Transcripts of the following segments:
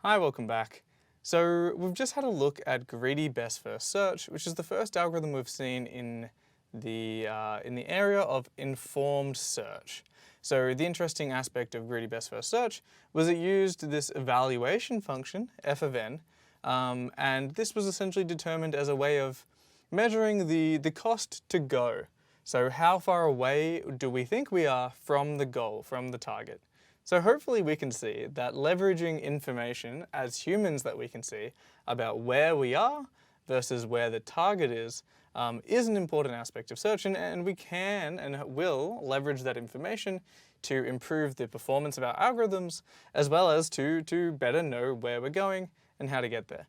Hi, welcome back. So we've just had a look at greedy best first search, which is the first algorithm we've seen in the area of informed search. So the interesting aspect of greedy best first search was it used this evaluation function, f of n, and this was essentially determined as a way of measuring the cost to go. So how far away do we think we are from the goal, from the target? So hopefully we can see that leveraging information as humans that we can see about where we are versus where the target is an important aspect of search, and we can and will leverage that information to improve the performance of our algorithms as well as to better know where we're going and how to get there.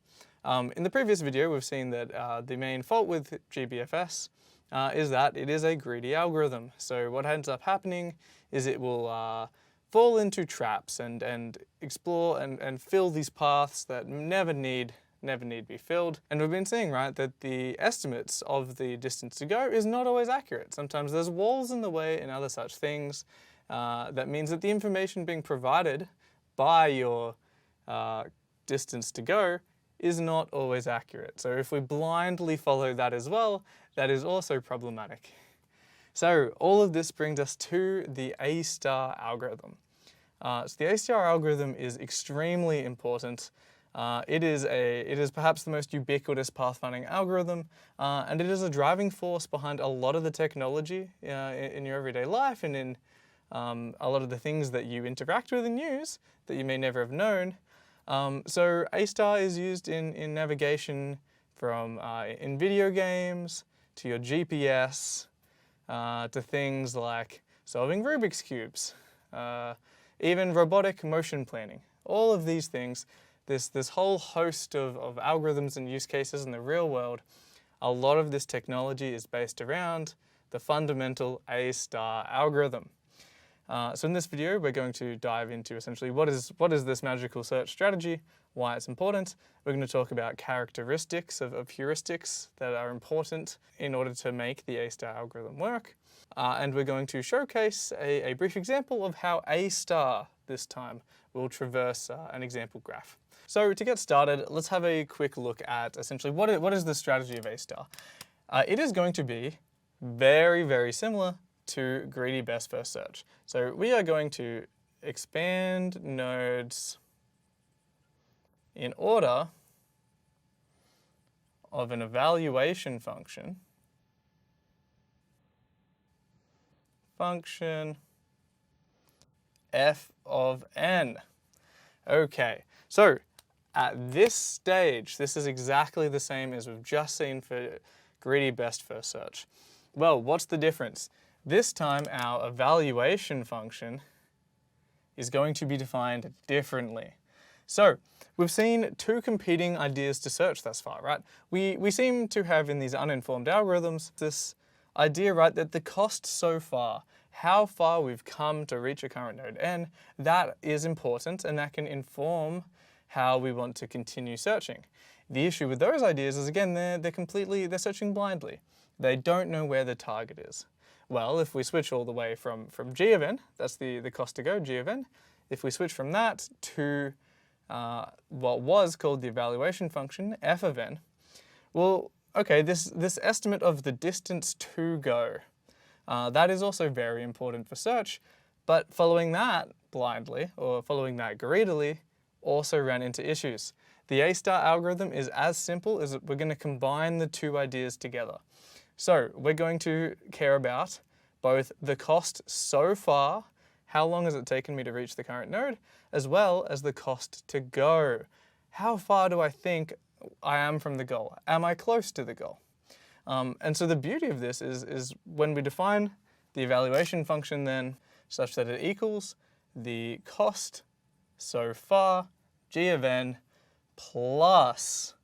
In the previous video we've seen that the main fault with GBFS is that it is a greedy algorithm. So what ends up happening is it will fall into traps and explore and fill these paths that never need be filled. And we've been seeing, right, that the estimates of the distance to go is not always accurate. Sometimes there's walls in the way and other such things. That means that the information being provided by your distance to go is not always accurate. So if we blindly follow that as well, that is also problematic. So all of this brings us to the Astar algorithm. So the Astar algorithm is extremely important. It is perhaps the most ubiquitous pathfinding algorithm, and it is a driving force behind a lot of the technology in your everyday life and in a lot of the things that you interact with and use that you may never have known. So Astar is used in navigation from in video games to your GPS to things like solving Rubik's Cubes, even robotic motion planning. All of these things, this whole host of algorithms and use cases in the real world, a lot of this technology is based around the fundamental Astar algorithm. So in this video we're going to dive into essentially what is this magical search strategy, why it's important. We're going to talk about characteristics of heuristics that are important in order to make the Astar algorithm work. And we're going to showcase a brief example of how Astar this time will traverse an example graph. So to get started, let's have a quick look at essentially what is the strategy of Astar. It is going to be very, very similar to greedy best first search. So we are going to expand nodes in order of an evaluation function f of n. Okay, so at this stage, this is exactly the same as we've just seen for greedy best first search. Well, what's the difference? This time our evaluation function is going to be defined differently. So we've seen two competing ideas to search thus far, right? We seem to have in these uninformed algorithms this idea, right, that the cost so far, how far we've come to reach a current node n, that is important and that can inform how we want to continue searching. The issue with those ideas is, again, they're searching blindly. They don't know where the target is. Well, if we switch all the way from g of n, that's the cost to go, g of n, if we switch from that to what was called the evaluation function, f of n, well, okay, this estimate of the distance to go, that is also very important for search, but following that blindly, or following that greedily, also ran into issues. The Astar algorithm is as simple as we're going to combine the two ideas together. So we're going to care about both the cost so far, how long has it taken me to reach the current node, as well as the cost to go. How far do I think I am from the goal? Am I close to the goal? And so the beauty of this is when we define the evaluation function then such that it equals the cost so far, g of n, plus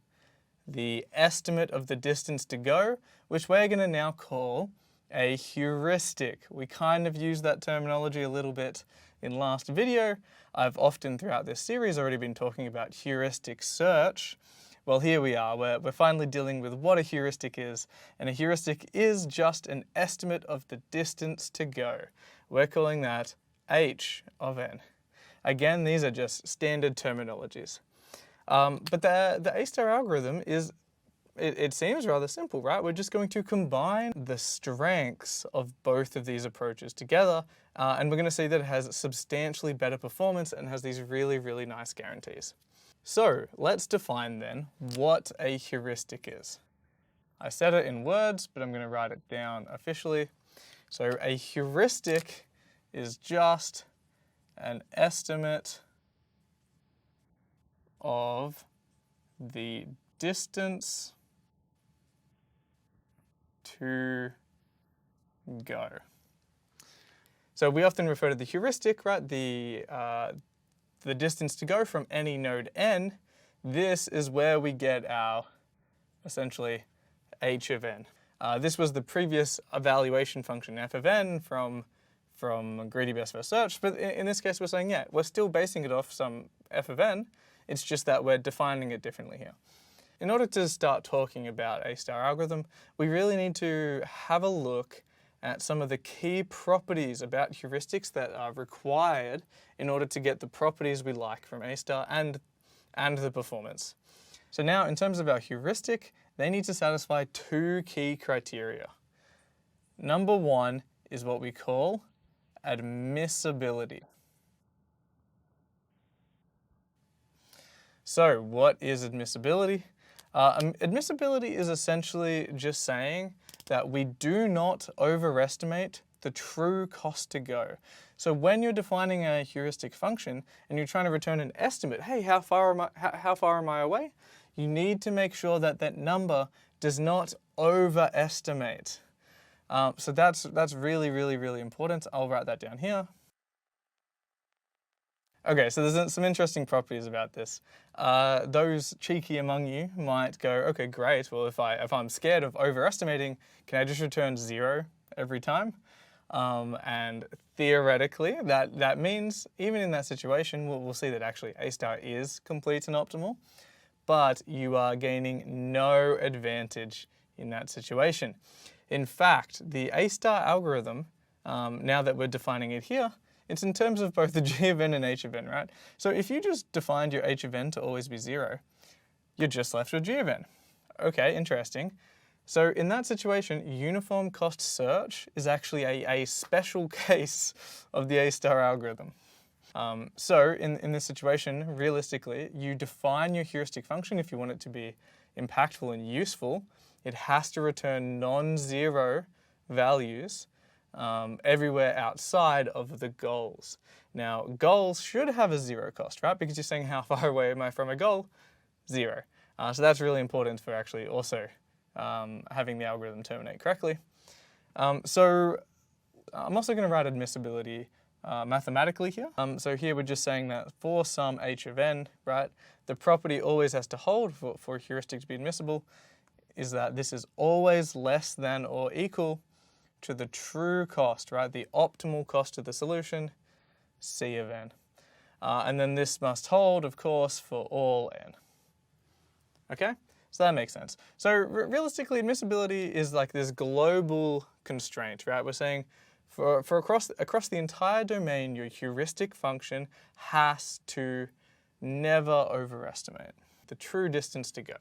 the estimate of the distance to go, which we're going to now call a heuristic. We kind of used that terminology a little bit in last video. I've often throughout this series already been talking about heuristic search. Well, here we are. We're finally dealing with what a heuristic is, and a heuristic is just an estimate of the distance to go. We're calling that h of n. Again, these are just standard terminologies. But the Astar algorithm is, it seems rather simple, right? We're just going to combine the strengths of both of these approaches together, and we're going to see that it has substantially better performance and has these really, really nice guarantees. So let's define then what a heuristic is. I said it in words, but I'm going to write it down officially. So a heuristic is just an estimate of the distance to go. So we often refer to the heuristic, right? The distance to go from any node n. This is where we get our, essentially, h of n. This was the previous evaluation function f of n from greedy best first search, but in this case we're saying, yeah, we're still basing it off some f of n, it's just that we're defining it differently here. In order to start talking about Astar algorithm, we really need to have a look at some of the key properties about heuristics that are required in order to get the properties we like from Astar and the performance. So now, in terms of our heuristic, they need to satisfy two key criteria. Number one is what we call admissibility. So what is admissibility? Admissibility is essentially just saying that we do not overestimate the true cost to go. So when you're defining a heuristic function and you're trying to return an estimate, hey, how far am I away? You need to make sure that that number does not overestimate. So that's really, really, really important. I'll write that down here. Okay, so there's some interesting properties about this. Those cheeky among you might go, okay, great. Well, if I'm scared of overestimating, can I just return 0 every time? And theoretically, that means even in that situation, we'll see that actually Astar is complete and optimal, but you are gaining no advantage in that situation. In fact, the Astar algorithm, now that we're defining it here, it's in terms of both the g of n and h of n, right? So if you just defined your h of n to always be 0, you're just left with g of n. Okay, interesting. So in that situation, uniform cost search is actually a special case of the Astar algorithm. So in this situation, realistically, you define your heuristic function if you want it to be impactful and useful. It has to return non-zero values everywhere outside of the goals. Now, goals should have a 0 cost, right? Because you're saying how far away am I from a goal? 0. So that's really important for actually also having the algorithm terminate correctly. So I'm also going to write admissibility mathematically here. So here we're just saying that for some h of n, right, the property always has to hold for a heuristic to be admissible is that this is always less than or equal to the true cost, right, the optimal cost of the solution, c of n. And then this must hold, of course, for all n. Okay? So that makes sense. So realistically, admissibility is like this global constraint, right? We're saying for across the entire domain, your heuristic function has to never overestimate the true distance to go.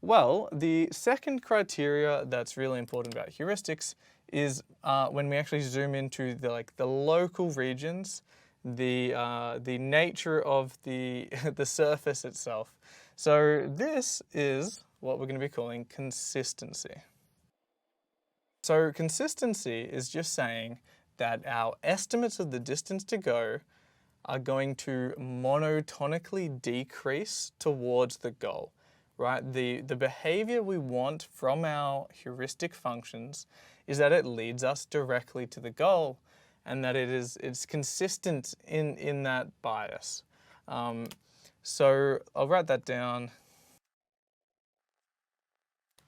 Well, the second criteria that's really important about heuristics is when we actually zoom into the local regions, the nature of the the surface itself. So this is what we're going to be calling consistency. So consistency is just saying that our estimates of the distance to go are going to monotonically decrease towards the goal, right? The behavior we want from our heuristic functions is that it leads us directly to the goal and that it's consistent in that bias. So I'll write that down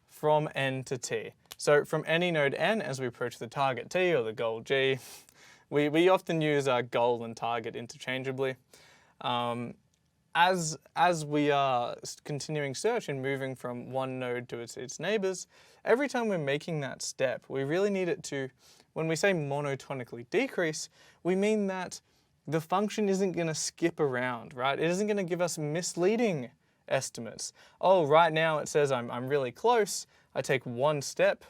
from n to t. So from any node n as we approach the target t or the goal g, we often use our goal and target interchangeably. As we are continuing search and moving from one node to its neighbors, every time we're making that step, we really need it to, when we say monotonically decrease, we mean that the function isn't going to skip around, right? It isn't going to give us misleading estimates. Oh, right now it says I'm really close. I take one step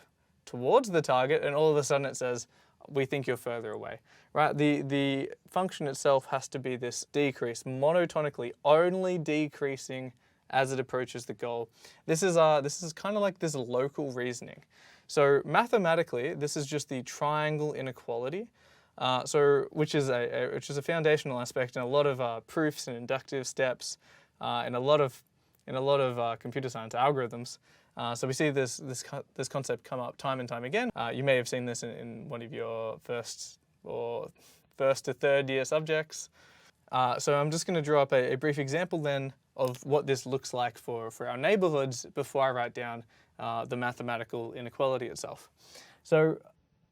towards the target and all of a sudden it says, we think you're further away, right? The function itself has to be this decrease, monotonically, only decreasing as it approaches the goal. This is kind of like this local reasoning. So mathematically, this is just the triangle inequality, which is a foundational aspect in a lot of proofs and inductive steps, in a lot of computer science algorithms. So we see this concept come up time and time again. You may have seen this in one of your first to third year subjects. So I'm just going to draw up a brief example then of what this looks like for our neighborhoods before I write down the mathematical inequality itself. So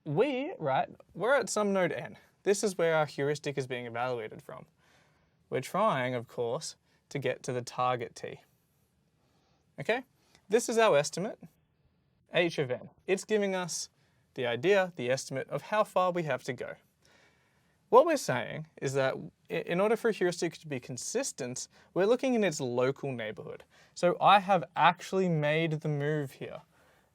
we're at some node n. This is where our heuristic is being evaluated from. We're trying, of course, to get to the target t. Okay? This is our estimate, h of n. It's giving us the idea, the estimate of how far we have to go. What we're saying is that in order for a heuristic to be consistent, we're looking in its local neighborhood. So I have actually made the move here.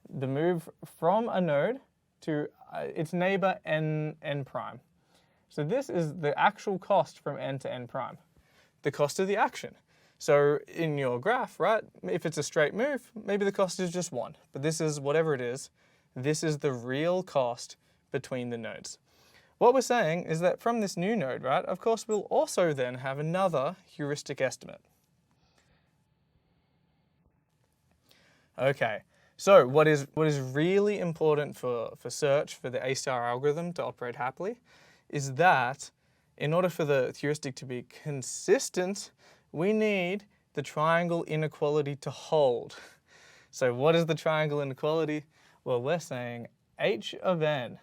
The move from a node to its neighbor n prime. So this is the actual cost from n to n prime. The cost of the action. So in your graph, right, if it's a straight move, maybe the cost is just 1. But this is, whatever it is, this is the real cost between the nodes. What we're saying is that from this new node, right, of course we'll also then have another heuristic estimate. Okay, so what is really important for search, for the Astar algorithm to operate happily, is that in order for the heuristic to be consistent, we need the triangle inequality to hold. So what is the triangle inequality? Well, we're saying h of n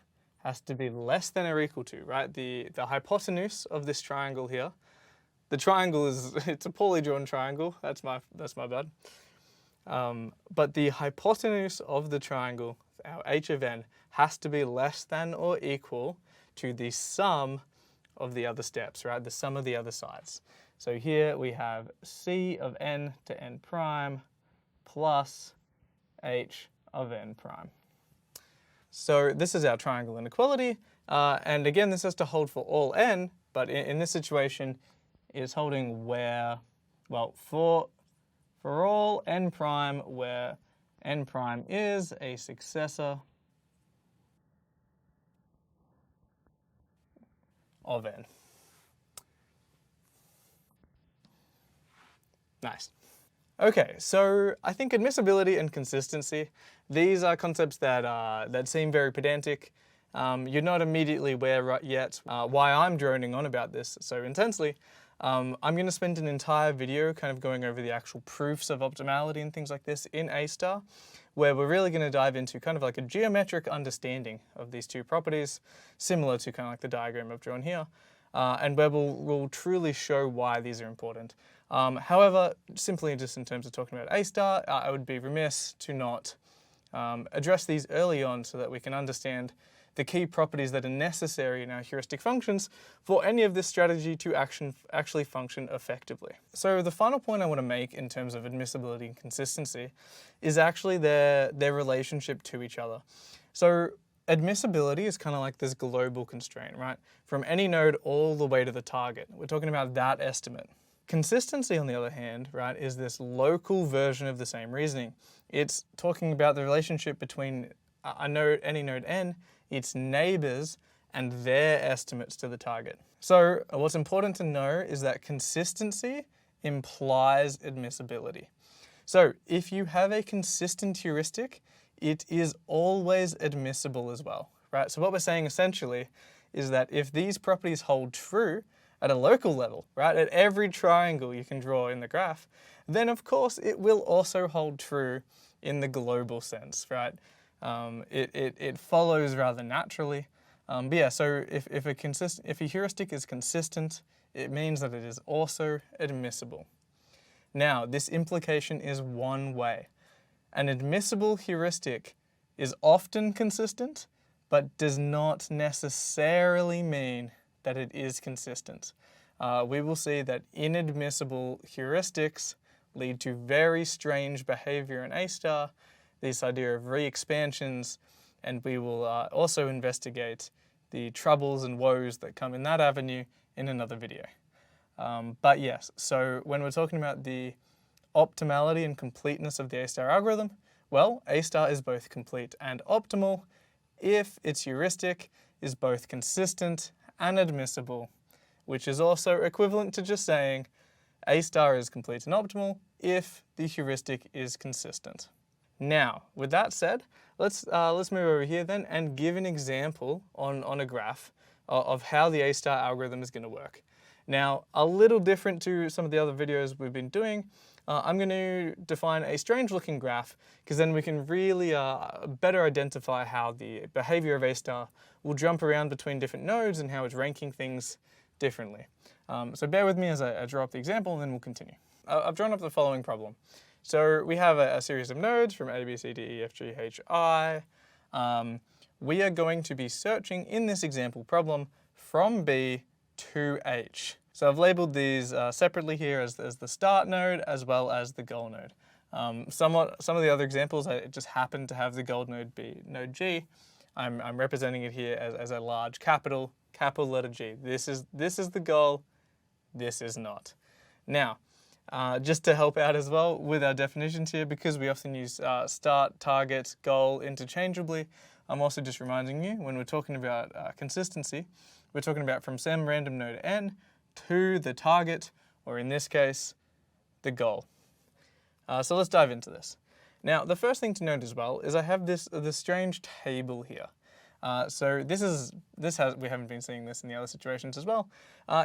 has to be less than or equal to, right? The hypotenuse of this triangle here. The triangle it's a poorly drawn triangle. That's my bad. But the hypotenuse of the triangle, our h of n, has to be less than or equal to the sum of the other steps, right? The sum of the other sides. So here we have c of n to n prime plus h of n prime. So this is our triangle inequality. And again, this has to hold for all n, but in this situation, it's holding where, well, for all n prime where n prime is a successor of n. Nice. Okay, so I think admissibility and consistency, these are concepts that seem very pedantic. You're not immediately aware yet why I'm droning on about this so intensely. I'm going to spend an entire video kind of going over the actual proofs of optimality and things like this in Astar, where we're really going to dive into kind of like a geometric understanding of these two properties, similar to kind of like the diagram I've drawn here, and where we'll truly show why these are important. However, simply just in terms of talking about Astar, I would be remiss to not address these early on so that we can understand the key properties that are necessary in our heuristic functions for any of this strategy to actually function effectively. So the final point I want to make in terms of admissibility and consistency is actually their relationship to each other. So admissibility is kind of like this global constraint, right? From any node all the way to the target. We're talking about that estimate. Consistency, on the other hand, right, is this local version of the same reasoning. It's talking about the relationship between a node, any node n, its neighbors, and their estimates to the target. So what's important to know is that consistency implies admissibility. So if you have a consistent heuristic, it is always admissible as well, right? So what we're saying essentially is that if these properties hold true at a local level, right, at every triangle you can draw in the graph, then of course it will also hold true in the global sense, right? It follows rather naturally. But yeah, so if a heuristic is consistent, it means that it is also admissible. Now, this implication is one way. An admissible heuristic is often consistent, but does not necessarily mean that it is consistent. We will see that inadmissible heuristics lead to very strange behavior in Astar, this idea of re-expansions, and we will also investigate the troubles and woes that come in that avenue in another video. But yes, so when we're talking about the optimality and completeness of the Astar algorithm, well, Astar is both complete and optimal if its heuristic is both consistent and admissible, which is also equivalent to just saying Astar is complete and optimal if the heuristic is consistent. Now, with that said, let's move over here then and give an example on a graph of how the Astar algorithm is going to work. Now, a little different to some of the other videos we've been doing, I'm going to define a strange looking graph because then we can really better identify how the behavior of Astar will jump around between different nodes and how it's ranking things differently. So bear with me as I draw up the example and then we'll continue. I've drawn up the following problem. So we have a series of nodes from A, B, C, D, E, F, G, H, I. We are going to be searching in this example problem from B to H. So I've labeled these separately here as the start node as well as the goal node. Some of the other examples, I just happen to have the goal node be node G. I'm representing it here as a large capital letter G. This is the goal, this is not. Now, just to help out as well with our definitions here, because we often use start, target, goal interchangeably, I'm also just reminding you when we're talking about consistency, we're talking about from some random node n to the target, or in this case, the goal. So let's dive into this. Now, the first thing to note as well is I have this strange table here. So we haven't been seeing this in the other situations as well.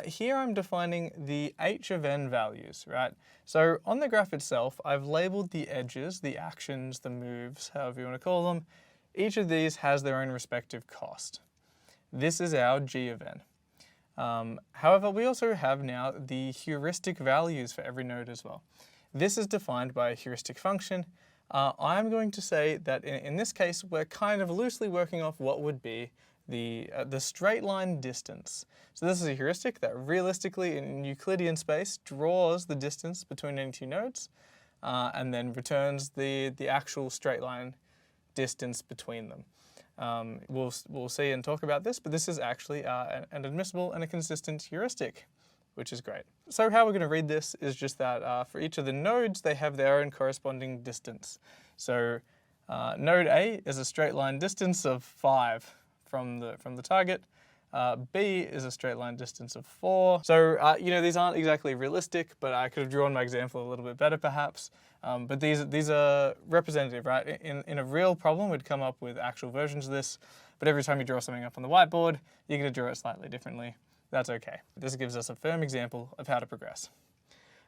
Here I'm defining the h of n values, right? So on the graph itself, I've labeled the edges, the actions, the moves, however you want to call them. Each of these has their own respective cost. This is our g of n. However, we also have now the heuristic values for every node as well. This is defined by a heuristic function. I'm going to say that in this case, we're kind of loosely working off what would be the straight line distance. So this is a heuristic that realistically in Euclidean space draws the distance between any two nodes and then returns the actual straight line distance between them. We'll see and talk about this, but this is actually an admissible and a consistent heuristic, which is great. So how we're going to read this is just that for each of the nodes, they have their own corresponding distance. So node A is a straight line distance of 5 from the target. B is a straight line distance of 4. So these aren't exactly realistic, but I could have drawn my example a little bit better perhaps. But these are representative, right? In a real problem, we'd come up with actual versions of this, but every time you draw something up on the whiteboard, you're going to draw it slightly differently. That's okay. This gives us a firm example of how to progress.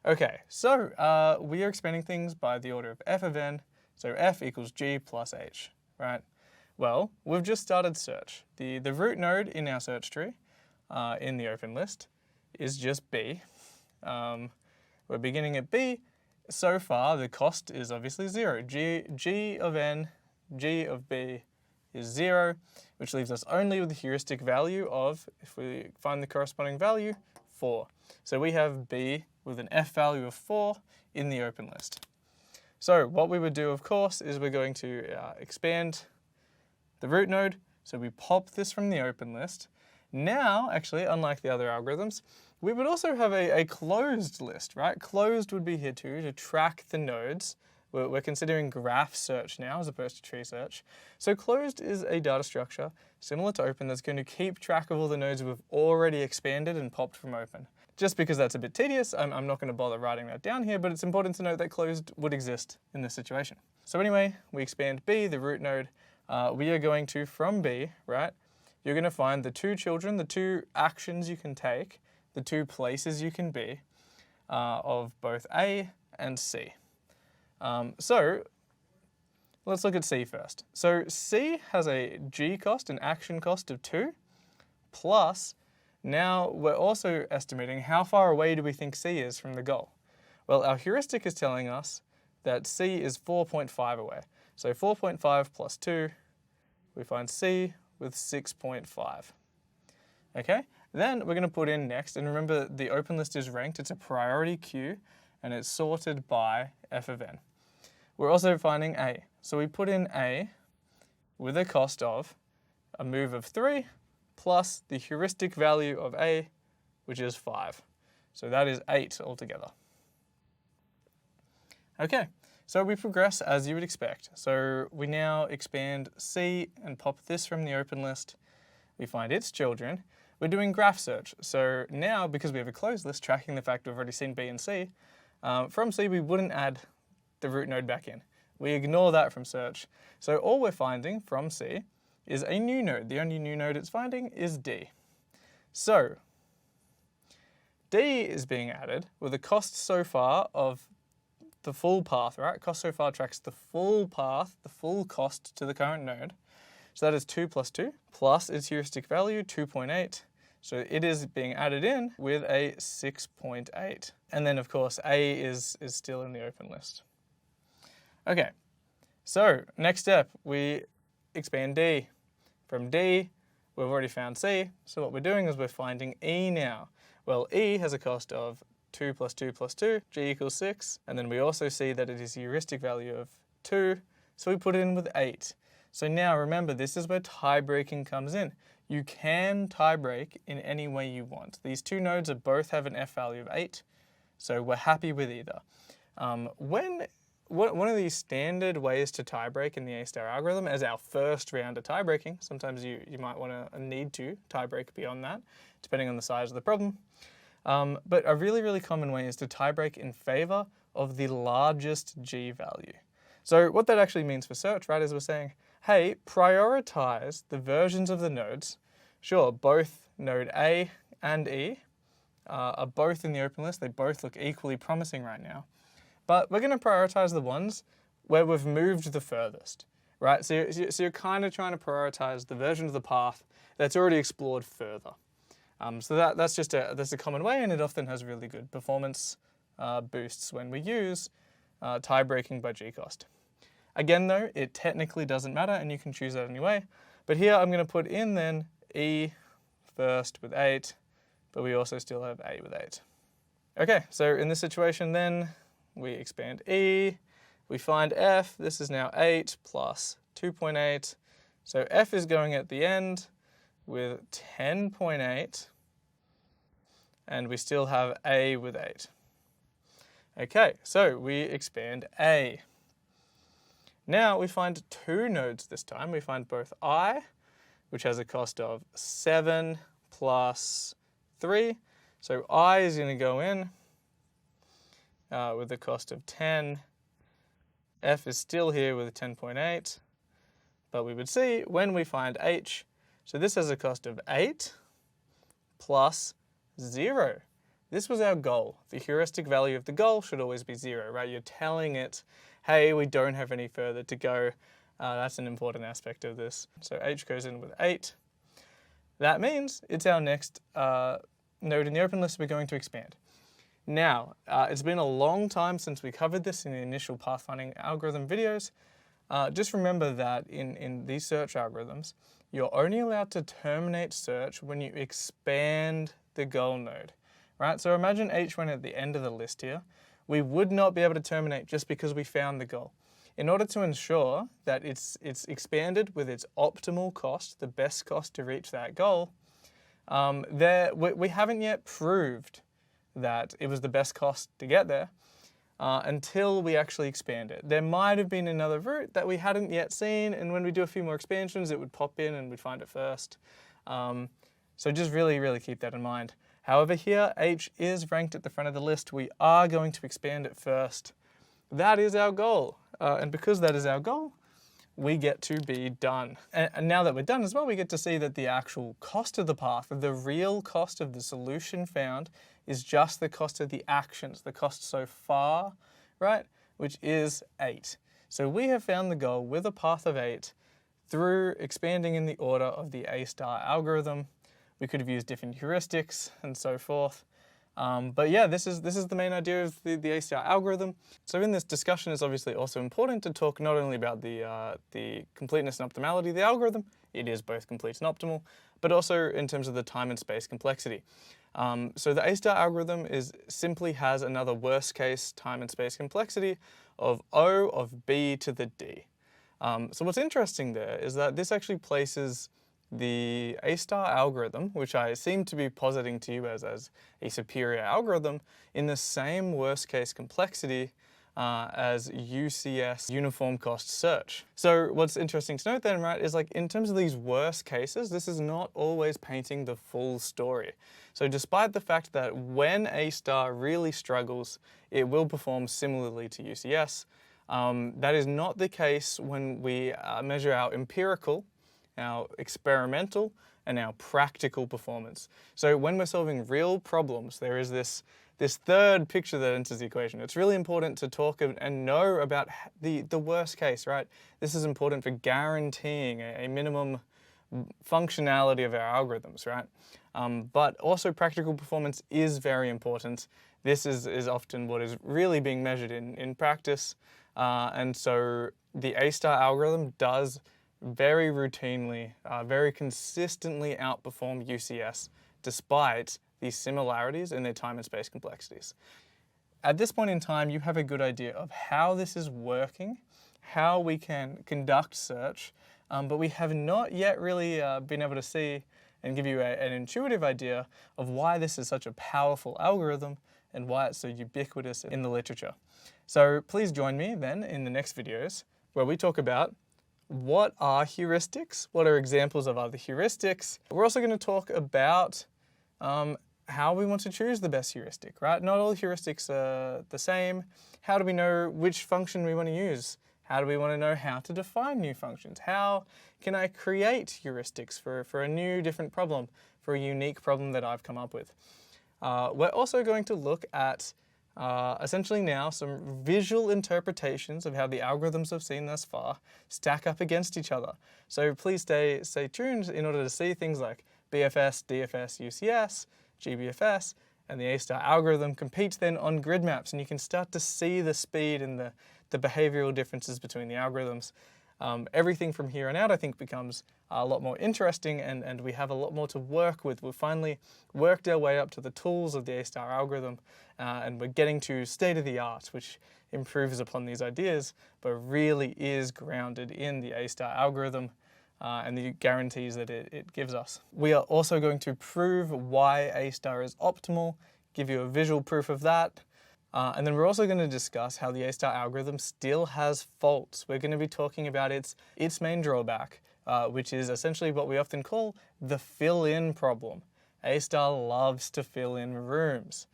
Okay, so we are expanding things by the order of f of n, so f equals g plus h, right? Well, we've just started search. The root node in our search tree, in the open list, is just b. We're beginning at b. So far, the cost is obviously 0. G of n, g of b is 0, which leaves us only with the heuristic value of, if we find the corresponding value, 4. So we have b with an f value of 4 in the open list. So what we would do, of course, is we're going to expand the root node. So we pop this from the open list. Now, actually, unlike the other algorithms, we would also have a closed list, right? Closed would be here too, to track the nodes. We're considering graph search now as opposed to tree search. So closed is a data structure similar to open that's going to keep track of all the nodes we've already expanded and popped from open. Just because that's a bit tedious, I'm not going to bother writing that down here, but it's important to note that closed would exist in this situation. So anyway, we expand B, the root node. We are going to, from B, right, you're going to find the two children, the two actions you can take, the two places you can be of both A and C. So let's look at C first. So C has a G cost, an action cost of 2, plus now we're also estimating how far away do we think C is from the goal. Well, our heuristic is telling us that C is 4.5 away. So 4.5 plus 2, we find C with 6.5. Okay, Then we're going to put in next, and remember the open list is ranked, it's a priority queue, and it's sorted by f of n. We're also finding A. So we put in A with a cost of a move of 3 plus the heuristic value of A, which is 5. So that is 8 altogether. Okay, so we progress as you would expect. So we now expand C and pop this from the open list. We find its children. We're doing graph search. So now, because we have a closed list tracking the fact we've already seen B and C, from C we wouldn't add the root node back in. We ignore that from search. So all we're finding from C is a new node. The only new node it's finding is D. So D is being added with a cost so far of the full path, right? Cost so far tracks the full path, the full cost to the current node. So that is 2 plus 2 plus its heuristic value, 2.8. So it is being added in with a 6.8. And then of course A is still in the open list. Okay, so next step, we expand D. From D, we've already found C, so what we're doing is we're finding E now. Well, E has a cost of 2 plus 2 plus 2, G equals 6, and then we also see that it is a heuristic value of 2, so we put it in with 8. So now remember, this is where tie breaking comes in. You can tie break in any way you want. These two nodes both have an F value of 8, so we're happy with either. One of the standard ways to tie break in the Astar algorithm as our first round of tie breaking, sometimes you might want to need to tie break beyond that, depending on the size of the problem. But a really common way is to tie break in favor of the largest G value. So what that actually means for search, right, is we're saying, hey, prioritize the versions of the nodes. Sure, both node A and E are both in the open list. They both look equally promising right now. But we're going to prioritize the ones where we've moved the furthest, right? So you're kind of trying to prioritize the version of the path that's already explored further. So that's a common way, and it often has really good performance boosts when we use tie breaking by G-cost. Again though, it technically doesn't matter, and you can choose that anyway. But here I'm going to put in then E first with 8, but we also still have A with 8. Okay, so in this situation then, we expand E, we find F, this is now 8 plus 2.8. So F is going at the end with 10.8, and we still have A with 8. Okay, so we expand A. Now we find two nodes this time. We find both I, which has a cost of 7 plus 3. So I is going to go in with a cost of 10. F is still here with a 10.8. But we would see when we find H, so this has a cost of 8 plus 0. This was our goal. The heuristic value of the goal should always be 0, right? You're telling it, hey, we don't have any further to go. That's an important aspect of this. So H goes in with 8. That means it's our next node in the open list we're going to expand. Now, it's been a long time since we covered this in the initial pathfinding algorithm videos. Just remember that in these search algorithms, you're only allowed to terminate search when you expand the goal node, right? So imagine H went at the end of the list here. We would not be able to terminate just because we found the goal. In order to ensure that it's expanded with its optimal cost, the best cost to reach that goal, we haven't yet proved that it was the best cost to get there until we actually expand it. There might have been another route that we hadn't yet seen, and when we do a few more expansions, it would pop in and we'd find it first. So just really keep that in mind. However, here H is ranked at the front of the list. We are going to expand it first. That is our goal. And because that is our goal, we get to be done. And now that we're done as well, we get to see that the actual cost of the path, the real cost of the solution found, is just the cost of the actions, the cost so far, right? Which is 8. So we have found the goal with a path of 8 through expanding in the order of the Astar algorithm. We could have used different heuristics and so forth. But yeah, this is the main idea of the Astar algorithm. So in this discussion, it's obviously also important to talk not only about the completeness and optimality of the algorithm, it is both complete and optimal, but also in terms of the time and space complexity. So the Astar algorithm simply has another worst case time and space complexity of O of B to the D. So what's interesting there is that this actually places the Astar algorithm, which I seem to be positing to you as a superior algorithm, in the same worst case complexity as UCS, uniform cost search. So what's interesting to note then, right, is like in terms of these worst cases, this is not always painting the full story. So despite the fact that when Astar really struggles, it will perform similarly to UCS, that is not the case when we measure our empirical, our experimental, and our practical performance. So when we're solving real problems, there is this third picture that enters the equation. It's really important to talk and know about the worst case, right? This is important for guaranteeing a minimum functionality of our algorithms, right? But also practical performance is very important. This is often what is really being measured in practice. And so the Astar algorithm does very routinely, very consistently outperform UCS despite these similarities in their time and space complexities. At this point in time, you have a good idea of how this is working, how we can conduct search, but we have not yet really been able to see and give you an intuitive idea of why this is such a powerful algorithm and why it's so ubiquitous in the literature. So please join me then in the next videos where we talk about what are heuristics, what are examples of other heuristics. We're also going to talk about how we want to choose the best heuristic, right? Not all heuristics are the same. How do we know which function we want to use? How do we want to know how to define new functions? How can I create heuristics for a new, different problem, for a unique problem that I've come up with? We're also going to look at essentially now some visual interpretations of how the algorithms I've seen thus far stack up against each other. So please stay tuned in order to see things like BFS, DFS, UCS, GBFS, and the Astar algorithm compete then on grid maps, and you can start to see the speed and the behavioral differences between the algorithms. Everything from here on out, I think, becomes a lot more interesting, and we have a lot more to work with. We've finally worked our way up to the tools of the Astar algorithm, and we're getting to state-of-the-art, which improves upon these ideas, but really is grounded in the Astar algorithm and the guarantees that it gives us. We are also going to prove why Astar is optimal, give you a visual proof of that, and then we're also going to discuss how the Astar algorithm still has faults. We're going to be talking about its main drawback, which is essentially what we often call the fill-in problem. Astar loves to fill in rooms.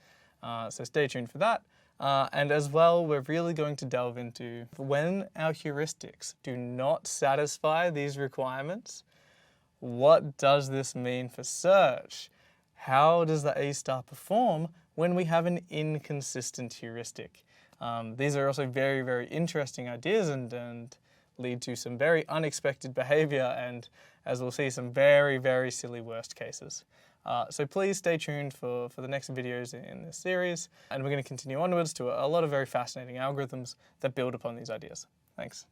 So stay tuned for that. And as well, we're really going to delve into when our heuristics do not satisfy these requirements, what does this mean for search? How does the Astar perform when we have an inconsistent heuristic? These are also very, very interesting ideas and lead to some very unexpected behavior and, as we'll see, some very, very silly worst cases. So please stay tuned for the next videos in this series, and we're going to continue onwards to a lot of very fascinating algorithms that build upon these ideas. Thanks.